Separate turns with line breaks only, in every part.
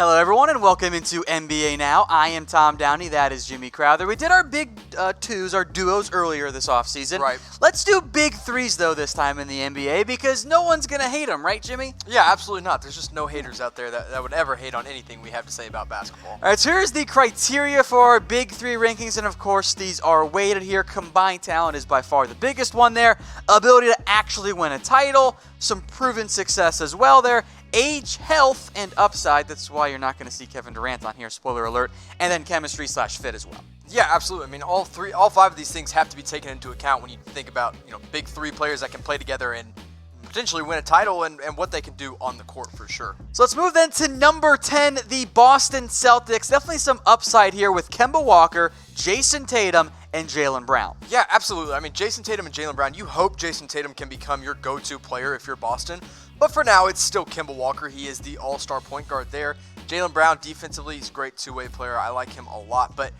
Hello, everyone, and welcome into NBA Now. I am Tom Downey. That is Jimmy Crowther. We did our big twos, our duos, earlier this offseason.
Right.
Let's do big threes, though, this time in the NBA because no one's going to hate them, right, Jimmy?
Yeah, absolutely not. There's just no haters out there that would ever hate on anything we have to say about basketball.
All right, so here's the criteria for our big three rankings, and of course, these are weighted here. Combined talent is by far the biggest one there. Ability to actually win a title, some proven success as well there. Age, health, and upside. That's why you're not going to see Kevin Durant on here, spoiler alert. And then chemistry/fit as well.
Yeah, absolutely. I mean, all five of these things have to be taken into account when you think about, big three players that can play together and potentially win a title and what they can do on the court for sure.
So let's move then to number 10, the Boston Celtics. Definitely some upside here with Kemba Walker, Jason Tatum, and Jaylen Brown.
Yeah, absolutely. I mean, Jason Tatum and Jaylen Brown, you hope Jason Tatum can become your go-to player if you're Boston. But for now, it's still Kemba Walker. He is the all-star point guard there. Jaylen Brown, defensively, he's a great two-way player. I like him a lot. But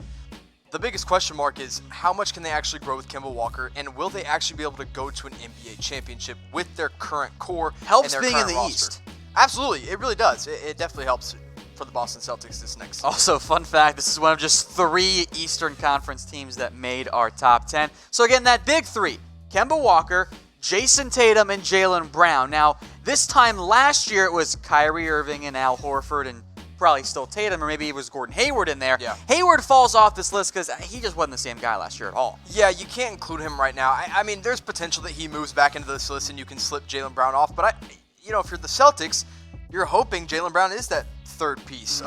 the biggest question mark is how much can they actually grow with Kemba Walker, and will they actually be able to go to an NBA championship with their current core
Helps
and their
being
current
in the
roster?
East.
Absolutely. It really does. It definitely helps for the Boston Celtics this next season.
Also, fun fact, this is one of just 3 Eastern Conference teams that made our top 10. So again, that big 3, Kemba Walker, Jason Tatum, and Jaylen Brown. Now, this time last year, it was Kyrie Irving and Al Horford and probably still Tatum, or maybe it was Gordon Hayward in there.
Yeah.
Hayward falls off this list because he just wasn't the same guy last year at all.
Yeah, you can't include him right now. I mean, there's potential that he moves back into this list and you can slip Jaylen Brown off. But, if you're the Celtics, you're hoping Jaylen Brown is that third piece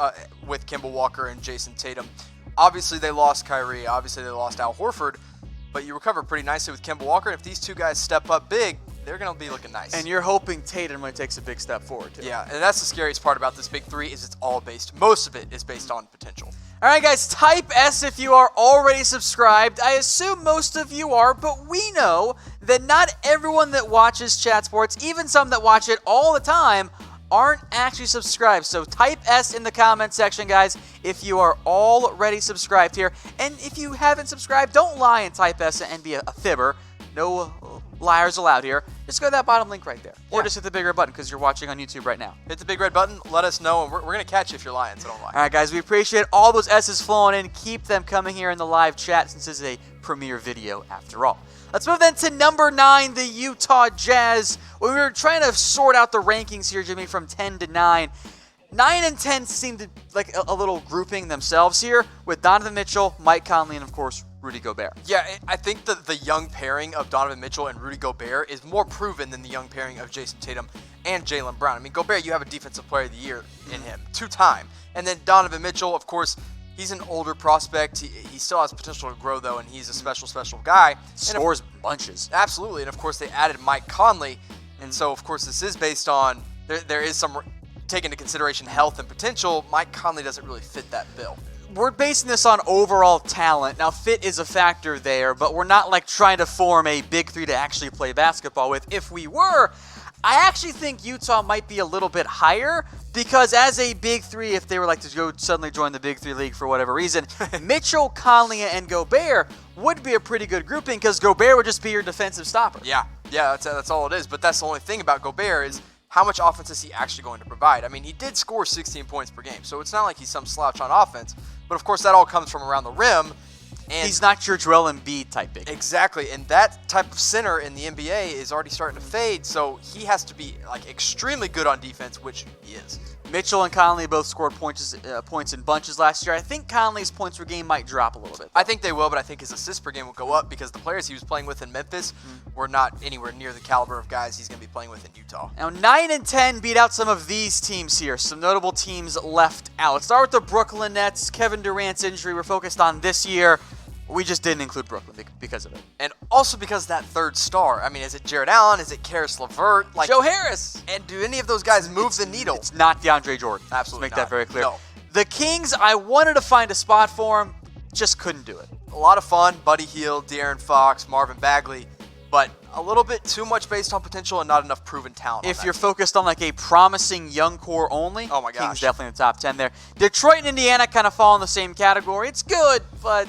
with Kemba Walker and Jason Tatum. Obviously, they lost Kyrie. Obviously, they lost Al Horford. But you recover pretty nicely with Kemba Walker. And if these two guys step up big, they're going to be looking nice.
And you're hoping Tatum really takes a big step forward, too.
Yeah, and that's the scariest part about this big three is most of it is based on potential.
All right, guys, type S if you are already subscribed. I assume most of you are, but we know that not everyone that watches Chat Sports, even some that watch it all the time, aren't actually subscribed. So type S in the comment section, guys, if you are already subscribed here. And if you haven't subscribed, don't lie and type S and be a fibber. No liars allowed here. Just go to that bottom link right there. Or just hit the bigger button because you're watching on YouTube right now.
Hit the big red button. Let us know, and we're going to catch you if you're lying, so don't lie.
All right, guys, we appreciate all those S's flowing in. Keep them coming here in the live chat since this is a premiere video after all. Let's move then to number 9, the Utah Jazz. When we were trying to sort out the rankings here, Jimmy, from 10 to 9, 9 and 10 seemed like a little grouping themselves here with Donovan Mitchell, Mike Conley, and, of course, Rudy Gobert.
Yeah, I think that the young pairing of Donovan Mitchell and Rudy Gobert is more proven than the young pairing of Jason Tatum and Jaylen Brown. I mean, Gobert, you have a Defensive Player of the Year in him, 2-time. And then Donovan Mitchell, of course, he's an older prospect. He still has potential to grow, though, and he's a special guy.
Scores bunches.
Absolutely. And, of course, they added Mike Conley. And so, of course, this is based on there is some take into consideration health and potential. Mike Conley doesn't really fit that bill.
We're basing this on overall talent. Now, fit is a factor there, but we're not like trying to form a big 3 to actually play basketball with. If we were, I actually think Utah might be a little bit higher because as a big 3, if they were like to go suddenly join the big 3 league for whatever reason, Mitchell, Conley, and Gobert would be a pretty good grouping because Gobert would just be your defensive stopper.
Yeah, that's all it is. But that's the only thing about Gobert is how much offense is he actually going to provide? I mean, he did score 16 points per game, so it's not like he's some slouch on offense. But, of course, that all comes from around the rim. And
he's not your Joel Embiid type big.
Exactly, and that type of center in the NBA is already starting to fade, so he has to be extremely good on defense, which he is.
Mitchell and Conley both scored points in bunches last year. I think Conley's points per game might drop a little bit.
I think they will, but I think his assists per game will go up because the players he was playing with in Memphis were not anywhere near the caliber of guys he's going to be playing with in Utah.
Now, 9 and 10 beat out some of these teams here. Some notable teams left out. Let's start with the Brooklyn Nets. Kevin Durant's injury we're focused on this year. We just didn't include Brooklyn because of it.
And also because that third star. I mean, is it Jared Allen? Is it Karis LeVert?
Joe Harris.
And do any of those guys move the needle?
It's not DeAndre Jordan.
Absolutely
Let's make that very clear.
No.
The Kings, I wanted to find a spot for them. Just couldn't do it.
A lot of fun. Buddy Hield, De'Aaron Fox, Marvin Bagley. But a little bit too much based on potential and not enough proven talent.
If you're focused on a promising young core only,
oh my gosh,
Kings definitely in the top 10 there. Detroit and Indiana kind of fall in the same category. It's good, but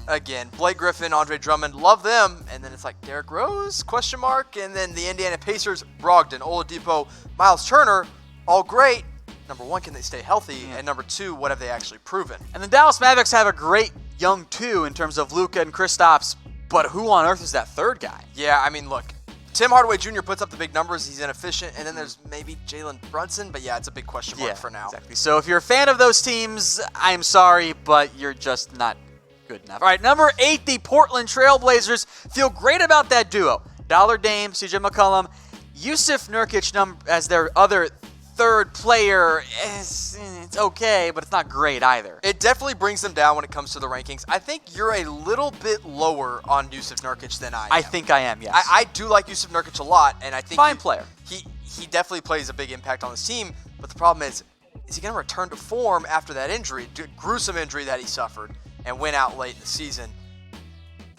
again, Blake Griffin, Andre Drummond, love them. And then it's like Derrick Rose, question mark. And then the Indiana Pacers, Brogdon, Oladipo, Miles Turner, all great. number one, can they stay healthy? And number two, what have they actually proven?
And the Dallas Mavericks have a great young two in terms of Luka and Kristaps, but who on earth is that third guy?
Yeah, I mean, look, Tim Hardaway Jr. puts up the big numbers. He's inefficient. And then there's maybe Jalen Brunson. But, yeah, it's a big question mark for now.
Exactly. So if you're a fan of those teams, I'm sorry, but you're just not good enough. All right, number 8, the Portland Trailblazers feel great about that duo. Dollar Dame, CJ McCollum, Yusuf Nurkic as their other third player. It's okay, but it's not great either.
It definitely brings them down when it comes to the rankings. I think you're a little bit lower on Yusuf Nurkic than I am.
I think I am, yes.
I do like Yusuf Nurkic a lot, and I think
fine player.
He definitely plays a big impact on this team, but the problem is he going to return to form after that injury, gruesome injury that he suffered, and went out late in the season?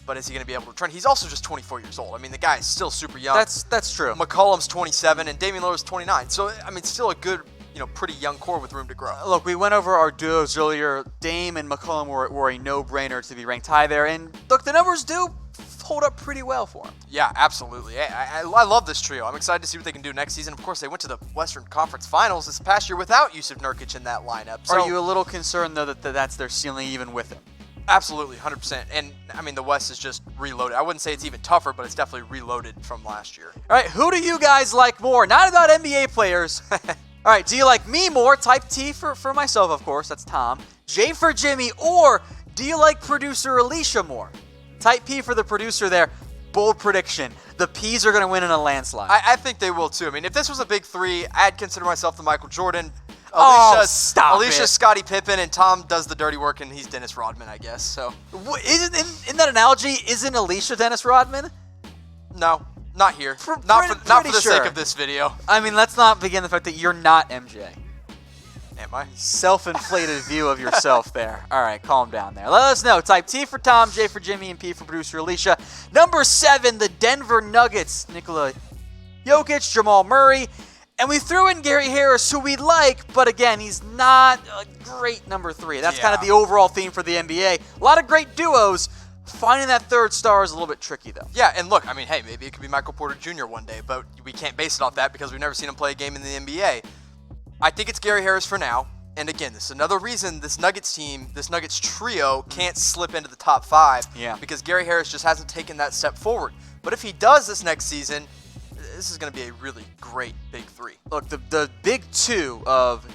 But is he going to be able to return? He's also just 24 years old. I mean, the guy is still super young.
That's true.
McCollum's 27, and Damian Lillard's 29. So, I mean, still a good, pretty young core with room to grow.
Look, we went over our duos earlier. Dame and McCollum were a no-brainer to be ranked high there. And, look, the numbers do hold up pretty well for him.
Yeah, absolutely. I love this trio. I'm excited to see what they can do next season. Of course, they went to the Western Conference Finals this past year without Yusuf Nurkic in that lineup. So,
are you a little concerned, though, that that's their ceiling even with him?
Absolutely, 100%. And, I mean, the West is just reloaded. I wouldn't say it's even tougher, but it's definitely reloaded from last year.
All right, who do you guys like more? Not about NBA players. All right, do you like me more? Type T for myself, of course. That's Tom. J for Jimmy. Or do you like producer Alicia more? Type P for the producer there. Bold prediction. The P's are going to win in a landslide.
I think they will, too. I mean, if this was a big three, I'd consider myself the Michael Jordan. Alicia's Scottie Pippen, and Tom does the dirty work, and he's Dennis Rodman, I guess. So,
in that analogy, isn't Alicia Dennis Rodman?
No, not here. Not for the sake of this video.
I mean, let's not begin the fact that you're not MJ.
Am I?
Self-inflated view of yourself there. All right, calm down there. Let us know. Type T for Tom, J for Jimmy, and P for producer Alicia. Number 7, the Denver Nuggets. Nikola Jokic, Jamal Murray. And we threw in Gary Harris, who we like, but again, he's not a great number 3. That's kind of the overall theme for the NBA. A lot of great duos. Finding that third star is a little bit tricky, though.
Yeah, and look, I mean, hey, maybe it could be Michael Porter Jr. one day, but we can't base it off that because we've never seen him play a game in the NBA. I think it's Gary Harris for now. And again, this is another reason this Nuggets team, this Nuggets trio can't slip into the top 5 because Gary Harris just hasn't taken that step forward. But if he does this next season, this is going to be a really great big 3.
Look, the big 2 of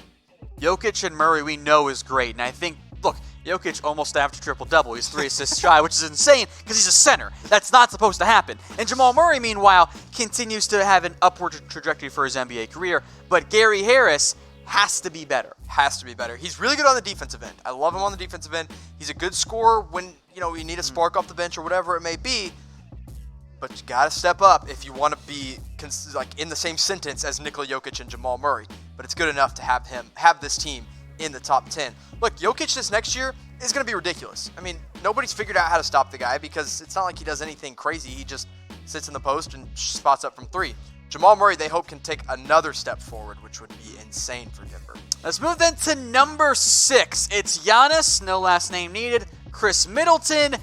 Jokic and Murray we know is great. And I think, look, Jokic almost after triple-double. He's 3 assists shy, which is insane because he's a center. That's not supposed to happen. And Jamal Murray, meanwhile, continues to have an upward trajectory for his NBA career. But Gary Harris has to be better.
Has to be better. He's really good on the defensive end. I love him on the defensive end. He's a good scorer when, you need a spark off the bench or whatever it may be. But you got to step up if you want to be in the same sentence as Nikola Jokic and Jamal Murray. But it's good enough to have this team in the top 10. Look, Jokic this next year is going to be ridiculous. I mean, nobody's figured out how to stop the guy because it's not like he does anything crazy. He just sits in the post and spots up from 3. Jamal Murray, they hope, can take another step forward, which would be insane for Denver.
Let's move then to number 6. It's Giannis, no last name needed. Chris Middleton.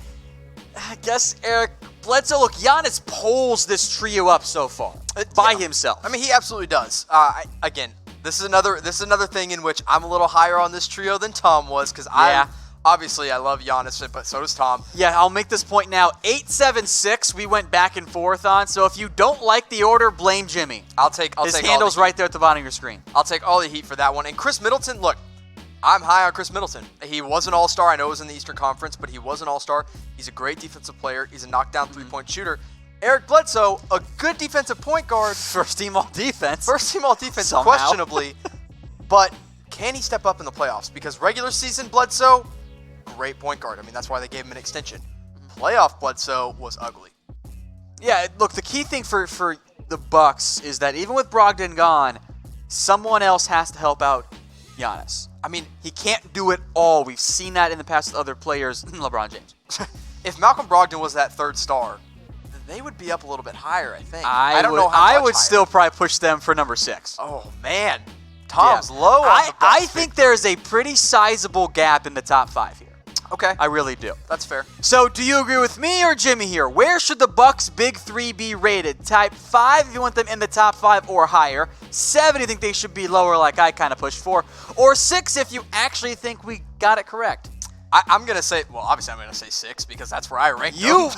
I guess Eric Bledsoe. Look, Giannis pulls this trio up so far by himself.
I mean, he absolutely does. Again, this is another thing in which I'm a little higher on this trio than Tom was because obviously I love Giannis, but so does Tom.
Yeah, I'll make this point now. 8, 7, 6. We went back and forth on. So if you don't like the order, blame Jimmy. His handle's right there at the bottom of your screen.
I'll take all the heat for that one. And Chris Middleton, look. I'm high on Chris Middleton. He was an all-star. I know it was in the Eastern Conference, but he was an all-star. He's a great defensive player. He's a knockdown three-point shooter. Eric Bledsoe, a good defensive point guard.
First team all-defense.
Somehow. Questionably. But can he step up in the playoffs? Because regular season Bledsoe, great point guard. I mean, that's why they gave him an extension. Playoff Bledsoe was ugly.
Yeah, look, the key thing for the Bucks is that even with Brogdon gone, someone else has to help out Giannis. I mean, he can't do it all. We've seen that in the past with other players, LeBron James.
If Malcolm Brogdon was that third star, they would be up a little bit higher, I think.
I don't know how much I would still probably push them for number 6.
Oh, man. Tom's low on the Bucks.
I think there's a pretty sizable gap in the top 5 here.
Okay.
I really do.
That's fair.
So, do you agree with me or Jimmy here? Where should the Bucks' big three be rated? Type 5 if you want them in the top 5 or higher. 7 you think they should be lower like I kind of pushed for. Or 6 if you actually think we got it correct.
I'm going to say, well, obviously I'm going to say 6 because that's where I rank
You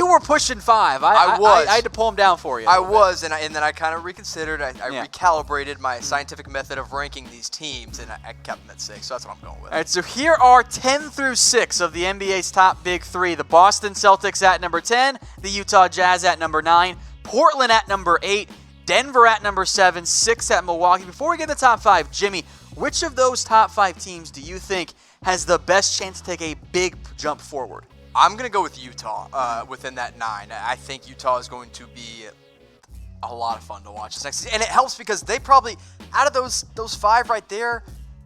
were pushing 5.
I was.
I had to pull them down for you.
I was, and then I kind of reconsidered. I
Yeah.
recalibrated my scientific method of ranking these teams, and I kept them at 6. So that's what I'm going with.
All right, so here are 10 through 6 of the NBA's top big three. The Boston Celtics at number 10, the Utah Jazz at number 9, Portland at number 8, Denver at number 7, 6 at Milwaukee. Before we get to the top 5, Jimmy, which of those top 5 teams do you think has the best chance to take a big jump forward?
I'm going to go with Utah within that 9. I think Utah is going to be a lot of fun to watch this next season. And it helps because they probably, out of those 5 right there,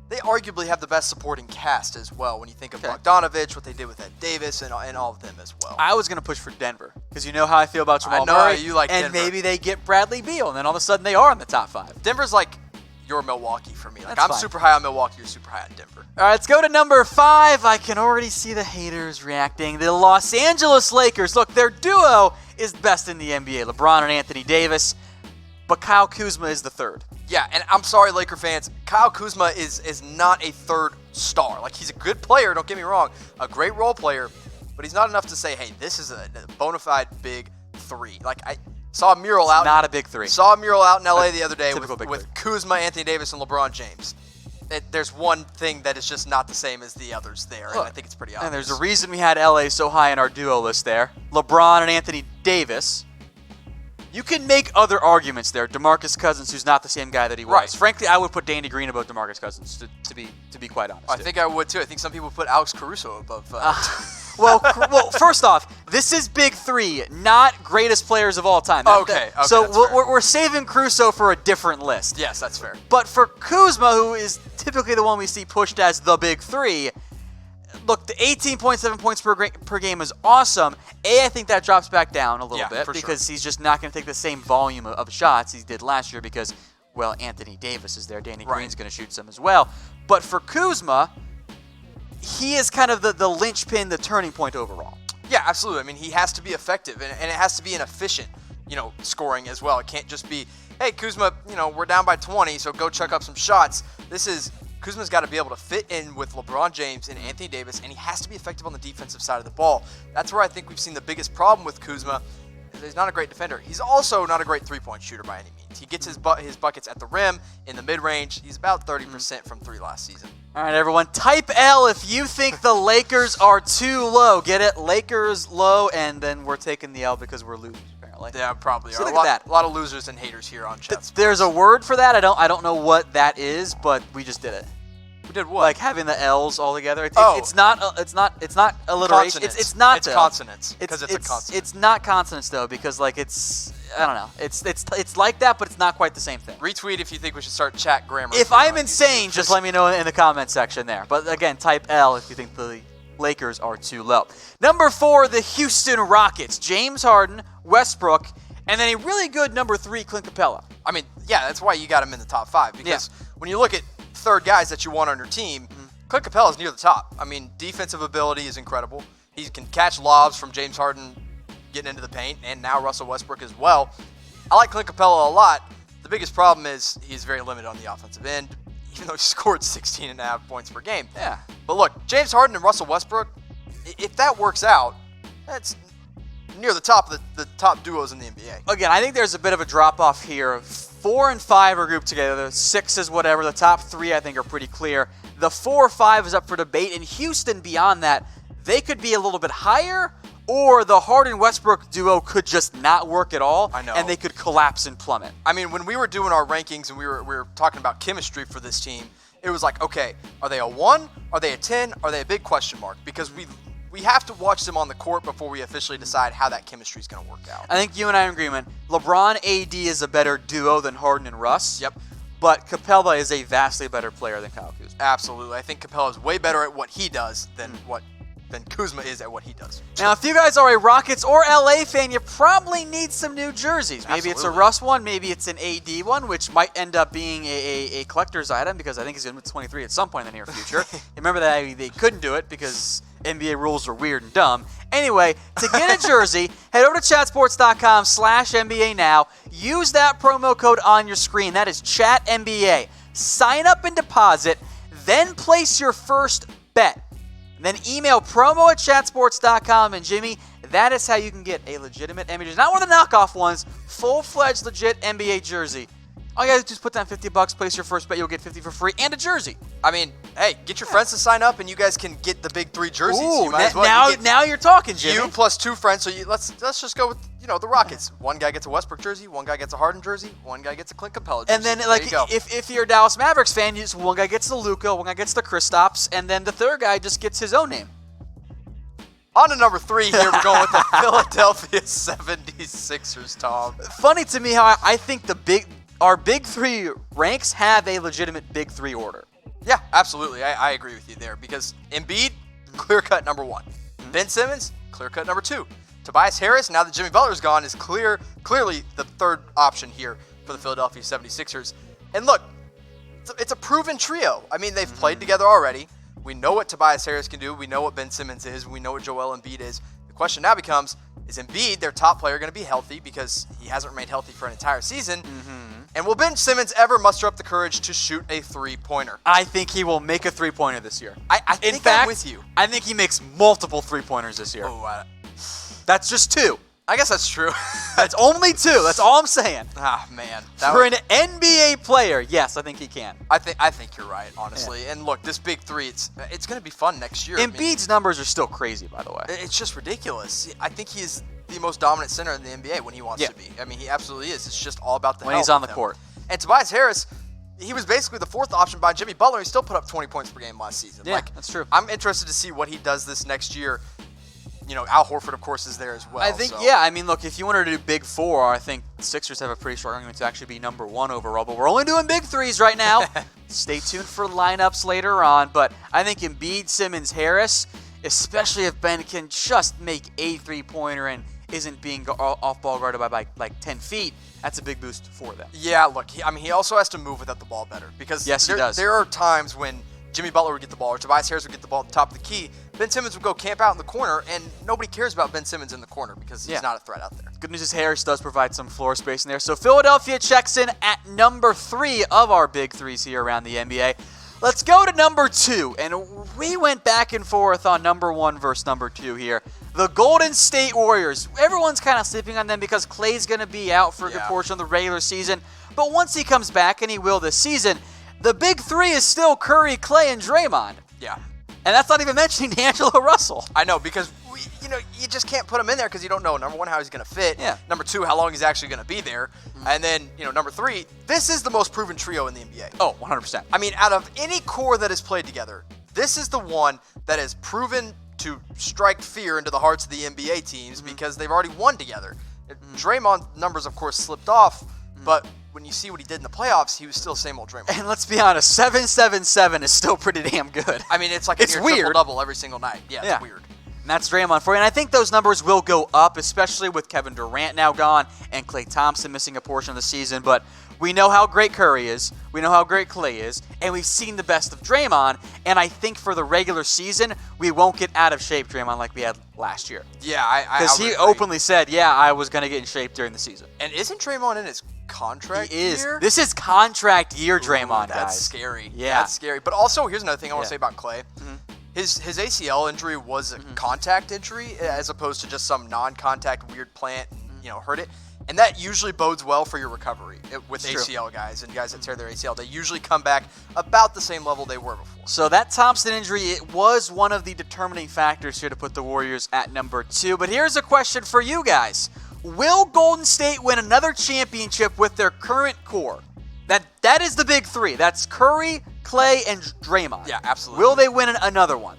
they arguably have the best supporting cast as well. When you think of Bogdanovich, what they did with Ed Davis, and all of them as well.
I was going to push for Denver because you know how I feel about Jamal Murray.
I know you like
and
Denver.
Maybe they get Bradley Beal, and then all of a sudden they are in the top 5.
Denver's like your Milwaukee for me. Like
That's
I'm
fine.
super high on Milwaukee, you're super high on Denver.
All right, let's go to number 5. I can already see the haters reacting. The Los Angeles Lakers. Look, their duo is best in the NBA. LeBron and Anthony Davis. But Kyle Kuzma is the third.
Yeah, and I'm sorry, Laker fans. Kyle Kuzma is not a third star. Like, he's a good player, don't get me wrong. A great role player. But he's not enough to say, hey, this is a bona fide big 3. Like, I saw a mural out.
Not a big 3.
Saw a mural out in LA the other day
Big
with
3.
Kuzma, Anthony Davis, and LeBron James. There's one thing that is just not the same as the others there, and I think it's pretty obvious.
And there's a reason we had LA so high in our duo list there. LeBron and Anthony Davis. You can make other arguments there. DeMarcus Cousins, who's not the same guy that he was.
Right.
Frankly, I would put Danny Green above DeMarcus Cousins, to be quite honest.
I think I would too. I think some people put Alex Caruso above.
Well, first off, this is big 3, not greatest players of all time.
Okay,
so
that's fair.
we're saving Caruso for a different list.
Yes, that's fair.
But for Kuzma, who is typically the one we see pushed as the big 3, look, the 18.7 points per game is awesome. I think that drops back down a little bit because he's just not going to take the same volume of shots he did last year because, well, Anthony Davis is there. Danny Green's going to shoot some as well. But for Kuzma, he is kind of the linchpin, the turning point overall.
Yeah, absolutely. I mean, he has to be effective, and it has to be an efficient, scoring as well. It can't just be, hey, Kuzma, we're down by 20, so go chuck up some shots. Kuzma's got to be able to fit in with LeBron James and Anthony Davis, and he has to be effective on the defensive side of the ball. That's where I think we've seen the biggest problem with Kuzma. He's not a great defender. He's also not a great three-point shooter by any means. He gets his buckets at the rim, in the mid-range. He's about 30% from 3 last season.
All right, everyone, type L if you think the Lakers are too low. Get it? Lakers low, and then we're taking the L because we're losers, apparently.
Yeah, probably
So
are.
look at that.
A lot of losers and haters here on Chat.
There's a word for that. I don't know what that is, but we just did it.
We did what?
Like having the L's all together. It's not alliteration. It's not.
It's consonants because it's a consonant.
It's not consonants though because I don't know. It's like that, but it's not quite the same thing.
Retweet if you think we should start chat grammar.
If I'm insane, just let me know in the comment section there. But again, type L if you think the Lakers are too low. Number 4, the Houston Rockets. James Harden, Westbrook, and then a really good number 3, Clint Capela.
I mean, yeah, that's why you got him in the top 5 because when you look at third guys that you want on your team, Clint Capela is near the top. I mean, defensive ability is incredible. He can catch lobs from James Harden getting into the paint, and now Russell Westbrook as well. I like Clint Capela a lot. The biggest problem is he's very limited on the offensive end, even though he scored 16.5 points per game.
Yeah.
But look, James Harden and Russell Westbrook, if that works out, that's near the top of the top duos in the NBA.
Again, I think there's a bit of a drop-off here. 4 and 5 are grouped together. The 6 is whatever. The top 3, I think, are pretty clear. The 4 or 5 is up for debate. And Houston, beyond that, they could be a little bit higher, or the Harden-Westbrook duo could just not work at all.
I know.
And they could collapse and plummet.
I mean, when we were doing our rankings and we were talking about chemistry for this team, it was like, okay, are they a 1? Are they a 10? Are they a big question mark? Because we have to watch them on the court before we officially decide how that chemistry is going to work out.
I think you and I are in agreement. LeBron AD is a better duo than Harden and Russ.
Yep.
But Capela is a vastly better player than Kyle Kuzma.
Absolutely. I think Capela is way better at what he does than what than Kuzma is at what he does.
Now, if you guys are a Rockets or LA fan, you probably need some new jerseys. Maybe it's a Russ one, maybe it's an AD one, which might end up being a collector's item because I think he's going to be 23 at some point in the near future. Remember that they couldn't do it because NBA rules are weird and dumb. Anyway, to get a jersey, head over to chatsports.com/NBA now. Use that promo code on your screen. That is ChatNBA. Sign up and deposit, then place your first bet. Then email promo@chatsports.com. And Jimmy, that is how you can get a legitimate NBA jersey. Not one of the knockoff ones, full-fledged legit NBA jersey. All you guys just put down $50, place your first bet, you'll get 50 for free, and a jersey.
I mean, hey, get your friends to sign up, and you guys can get the big 3 jerseys.
Ooh,
you might as well.
now you're talking, Jimmy.
You plus 2 friends, so let's just go with the Rockets. One guy gets a Westbrook jersey, one guy gets a Harden jersey, one guy gets a Clint Capela jersey.
And then, if you're a Dallas Mavericks fan, one guy gets the Luka, one guy gets the Kristaps, and then the third guy just gets his own name.
On to number 3 here, we're going with the Philadelphia 76ers, Tom.
Funny to me how I think our big 3 ranks have a legitimate big 3 order.
Yeah, absolutely. I agree with you there because Embiid, clear-cut number 1. Ben Simmons, clear-cut number 2. Tobias Harris, now that Jimmy Butler's gone, is clearly the third option here for the Philadelphia 76ers. And look, it's a proven trio. I mean, they've played together already. We know what Tobias Harris can do. We know what Ben Simmons is. We know what Joel Embiid is. The question now becomes, is Embiid, their top player, going to be healthy because he hasn't remained healthy for an entire season? And will Ben Simmons ever muster up the courage to shoot a 3-pointer?
I think he will make a 3-pointer this year.
I think I'm with you.
I think he makes multiple 3-pointers this year.
Oh,
that's just 2.
I guess that's true.
That's only 2. That's all I'm saying.
Ah, man.
For an NBA player, yes, I think he can.
I think you're right, honestly. Yeah. And look, this big 3, it's going to be fun next year.
Embiid's numbers are still crazy, by the way.
It's just ridiculous. I think he is the most dominant center in the NBA when he wants to be. I mean, he absolutely is. It's just all about the
when he's on the court.
And Tobias Harris, he was basically the 4th option by Jimmy Butler. He still put up 20 points per game last season.
Yeah, that's true.
I'm interested to see what he does this next year. Al Horford, of course, is there as well.
I think, I mean, look, if you wanted to do big 4, I think the Sixers have a pretty strong argument to actually be number 1 overall. But we're only doing big 3s right now. Stay tuned for lineups later on. But I think Embiid, Simmons, Harris, especially if Ben can just make a 3-pointer and isn't being off-ball guarded by like 10 feet, that's a big boost for them.
Yeah, look, he also has to move without the ball better. Because
he does.
There are times when Jimmy Butler would get the ball or Tobias Harris would get the ball at the top of the key. Ben Simmons would go camp out in the corner, and nobody cares about Ben Simmons in the corner because he's not a threat out there.
Good news is Harris does provide some floor space in there. So Philadelphia checks in at number 3 of our big 3s here around the NBA. Let's go to number 2, and we went back and forth on number 1 versus number 2 here. The Golden State Warriors. Everyone's kind of sleeping on them because Klay's going to be out for a good portion of the regular season. But once he comes back, and he will this season, the big 3 is still Curry, Klay, and Draymond.
Yeah.
And that's not even mentioning D'Angelo Russell.
I know, because you just can't put him in there because you don't know, number 1, how he's going to fit.
Yeah.
Number 2, how long he's actually going to be there. And then, number 3, this is the most proven trio in the NBA.
Oh, 100%.
I mean, out of any core that has played together, this is the one that has proven to strike fear into the hearts of the NBA teams because they've already won together. Draymond's numbers, of course, slipped off, but when you see what he did in the playoffs, he was still same old Draymond.
And let's be honest, 7-7-7 is still pretty damn good.
I mean, it's like a triple-double every single night. Yeah, it's weird.
And that's Draymond for you. And I think those numbers will go up, especially with Kevin Durant now gone and Klay Thompson missing a portion of the season. But we know how great Curry is. We know how great Klay is. And we've seen the best of Draymond. And I think for the regular season, we won't get out of shape Draymond like we had last year.
Yeah,
because he openly said, I was going to get in shape during the season.
And isn't Draymond in his contract year?
This is contract year Draymond,
guys. That's scary.
Yeah.
That's scary. But also, here's another thing I want to say about Klay. His ACL injury was a contact injury as opposed to just some non-contact weird plant, hurt it. And that usually bodes well for your recovery with ACL guys and guys that tear their ACL. They usually come back about the same level they were before.
So that Thompson injury, it was one of the determining factors here to put the Warriors at number 2. But here's a question for you guys. Will Golden State win another championship with their current core? That is the big 3. That's Curry, Klay, and Draymond.
Yeah, absolutely.
Will they win another one?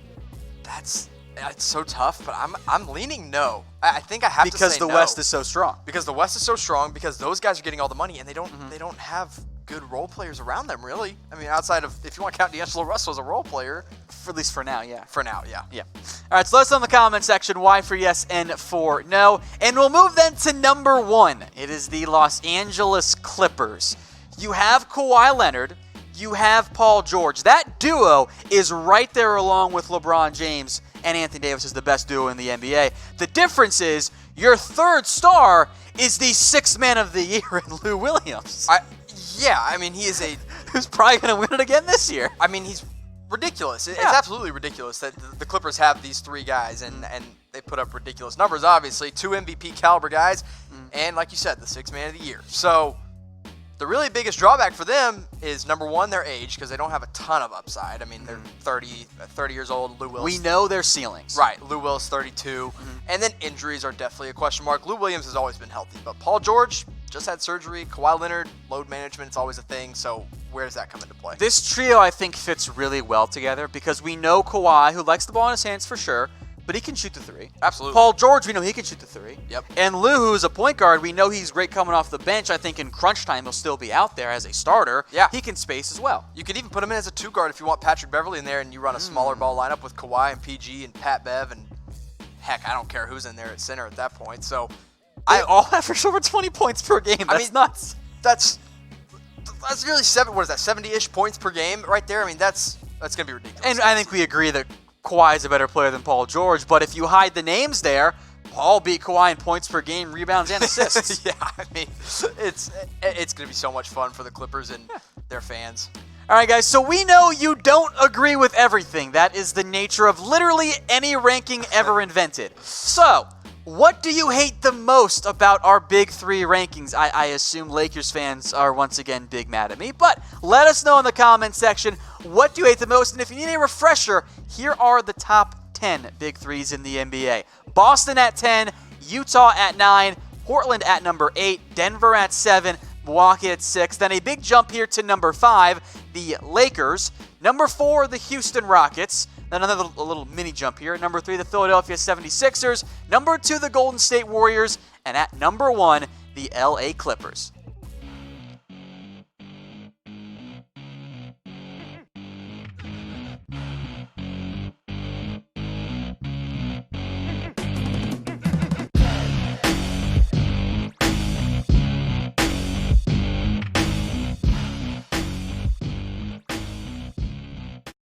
It's so tough, but I'm leaning no. I think I have to say no.
Because the West is so strong.
Because the West is so strong, because those guys are getting all the money, and they don't have good role players around them, really. I mean, outside of, if you want to count D'Angelo Russell as a role player.
At least for now, yeah.
For now, yeah.
Yeah. All right, so let us know in the comment section why for yes and for no. And we'll move then to number 1. It is the Los Angeles Clippers. You have Kawhi Leonard. You have Paul George. That duo is right there along with LeBron James and Anthony Davis as the best duo in the NBA. The difference is your third star is the 6th man of the year in Lou Williams.
I mean, he is
who's probably going to win it again this year.
I mean, he's ridiculous. It's absolutely ridiculous that the Clippers have these 3 guys, and they put up ridiculous numbers, obviously. 2 MVP caliber guys, and like you said, the 6th man of the year. So the really biggest drawback for them is, number 1, their age, because they don't have a ton of upside. I mean, they're 30 years old. Lou Wills.
We know their ceilings.
Right. Lou Wills, 32. And then injuries are definitely a question mark. Lou Williams has always been healthy, but Paul George just had surgery. Kawhi Leonard, load management, it's always a thing. So where does that come into play?
This trio, I think, fits really well together because we know Kawhi, who likes the ball in his hands for sure, but he can shoot the 3.
Absolutely.
Paul George, we know he can shoot the 3.
Yep.
And Lou, who's a point guard, we know he's great coming off the bench. I think in crunch time he'll still be out there as a starter.
Yeah.
He can space as well.
You could even put him in as a 2 guard if you want Patrick Beverly in there and you run a smaller ball lineup with Kawhi and PG and Pat Bev, and heck, I don't care who's in there at center at that point. So
They all average over 20 points per game. That's nuts.
That's really 70-ish points per game right there. I mean, that's going to be ridiculous.
And I think we agree that Kawhi is a better player than Paul George, but if you hide the names there, Paul beat Kawhi in points per game, rebounds, and assists.
Yeah, I mean, it's going to be so much fun for the Clippers and their fans.
All right, guys, so we know you don't agree with everything. That is the nature of literally any ranking ever invented. So, what do you hate the most about our Big 3 rankings? I assume Lakers fans are once again big mad at me, but let us know in the comment section what do you hate the most, and if you need a refresher, here are the top 10 Big 3s in the NBA. Boston at 10, Utah at 9, Portland at number 8, Denver at 7, Milwaukee at 6. Then a big jump here to number 5, the Lakers. Number 4, the Houston Rockets. Then a little mini jump here. Number 3, the Philadelphia 76ers. Number 2, the Golden State Warriors. And at number 1, the LA Clippers.